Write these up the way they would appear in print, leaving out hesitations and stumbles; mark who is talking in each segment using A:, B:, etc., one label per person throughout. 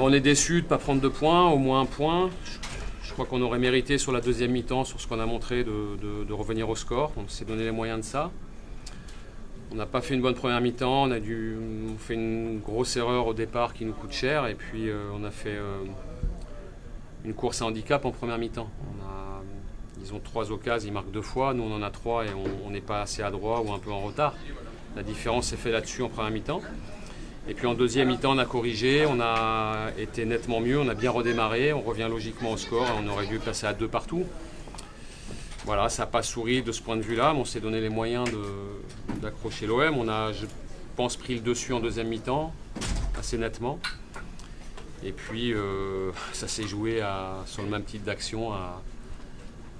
A: On est déçu de ne pas prendre 2 points, au moins 1 point. Je crois qu'on aurait mérité sur la deuxième mi-temps, sur ce qu'on a montré, de revenir au score. On s'est donné les moyens de ça. On n'a pas fait une bonne première mi-temps. On fait une grosse erreur au départ qui nous coûte cher. Et puis on a fait une course à handicap en première mi-temps. Ils ont 3 occasions, ils marquent 2 fois. Nous on en a 3 et on n'est pas assez adroit ou un peu en retard. La différence s'est faite là-dessus en première mi-temps. Et puis en deuxième mi-temps, on a corrigé, on a été nettement mieux, on a bien redémarré, on revient logiquement au score, on aurait dû passer à 2 partout. Voilà, ça n'a pas souri de ce point de vue-là, mais on s'est donné les moyens d'accrocher l'OM. On a, je pense, pris le dessus en deuxième mi-temps, assez nettement. Et puis ça s'est joué sur le même type d'action à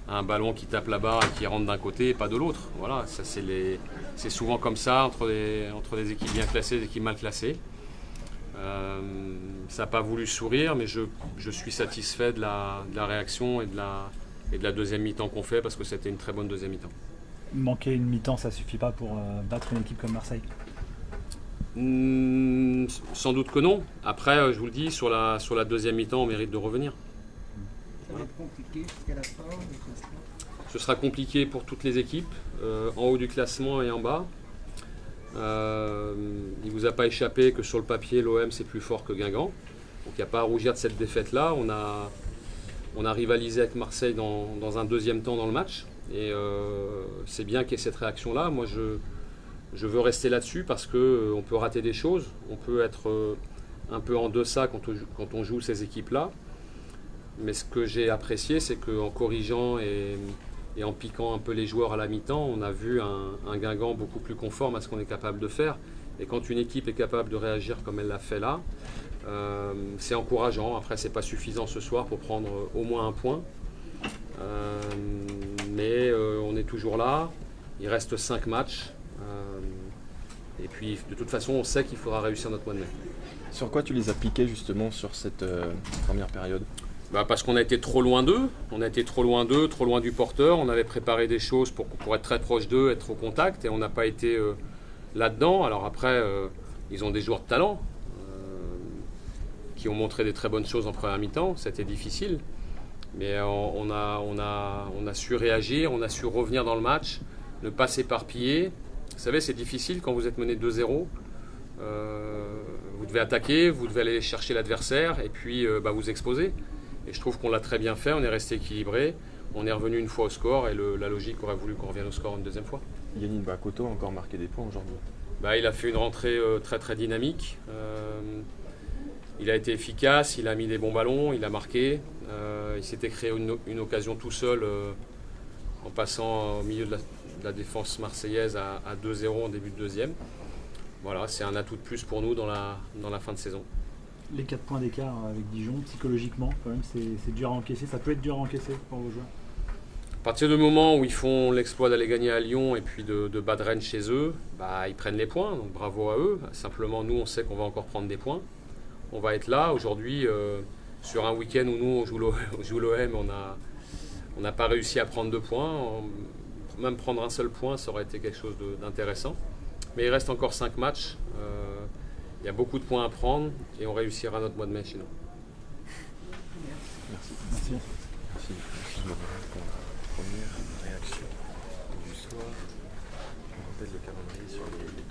A: un ballon qui tape la barre et qui rentre d'un côté et pas de l'autre. Voilà, ça c'est souvent comme ça entre des équipes bien classées et des équipes mal classées. Ça n'a pas voulu sourire, mais je suis satisfait de la réaction et de la deuxième mi-temps qu'on fait parce que c'était une très bonne deuxième mi-temps.
B: Manquer une mi-temps, ça ne suffit pas pour battre une équipe comme Marseille?
A: Sans doute que non. Après, je vous le dis, sur la deuxième mi-temps, on mérite de revenir.
C: Ça va être compliqué jusqu'à la fin du classement.
A: Ce sera compliqué pour toutes les équipes, en haut du classement et en bas. Il ne vous a pas échappé que sur le papier, l'OM c'est plus fort que Guingamp. Donc il n'y a pas à rougir de cette défaite-là. On a rivalisé avec Marseille dans un deuxième temps dans le match. Et c'est bien qu'il y ait cette réaction-là. Moi, je veux rester là-dessus parce qu'on peut rater des choses. On peut être un peu en deçà quand on joue ces équipes-là. Mais ce que j'ai apprécié, c'est qu'en corrigeant et en piquant un peu les joueurs à la mi-temps, on a vu un Guingamp beaucoup plus conforme à ce qu'on est capable de faire. Et quand une équipe est capable de réagir comme elle l'a fait là, c'est encourageant. Après, c'est pas suffisant ce soir pour prendre au moins 1 point. Mais on est toujours là. Il reste 5 matchs. Et puis, de toute façon, on sait qu'il faudra réussir notre mois de mai.
D: Sur quoi tu les as piqués justement sur cette première période?
A: Parce qu'on a été trop loin d'eux, trop loin du porteur. On avait préparé des choses pour être très proche d'eux, être au contact, et on n'a pas été là-dedans. Alors après, ils ont des joueurs de talent qui ont montré des très bonnes choses en première mi-temps. C'était difficile, mais on a su réagir, on a su revenir dans le match, ne pas s'éparpiller. Vous savez, c'est difficile quand vous êtes mené 2-0. Vous devez attaquer, vous devez aller chercher l'adversaire et puis vous exposer. Et je trouve qu'on l'a très bien fait, on est resté équilibré, on est revenu une fois au score et la logique aurait voulu qu'on revienne au score une deuxième fois.
D: Yannick Bakoto a encore marqué des points aujourd'hui.
A: Il a fait une rentrée très très dynamique, il a été efficace, il a mis des bons ballons, il a marqué, il s'était créé une occasion tout seul en passant au milieu de la défense marseillaise à 2-0 en début de deuxième. Voilà, c'est un atout de plus pour nous dans la fin de saison.
B: Les 4 points d'écart avec Dijon, psychologiquement, quand même, c'est dur à encaisser. Ça peut être dur à encaisser pour vos joueurs.
A: À partir du moment où ils font l'exploit d'aller gagner à Lyon et puis de battre Rennes chez eux, ils prennent les points, donc bravo à eux. Simplement, nous, on sait qu'on va encore prendre des points. On va être là. Aujourd'hui, sur un week-end où nous, on joue l'OM, on n'a pas réussi à prendre 2 points. Même prendre un seul point, ça aurait été quelque chose d'intéressant. Mais il reste encore 5 matchs. Il y a beaucoup de points à prendre et on réussira notre mois de mai chez nous.
D: Merci.
B: Merci.
D: Merci pour la première réaction du soir. On rappelle le calendrier sur les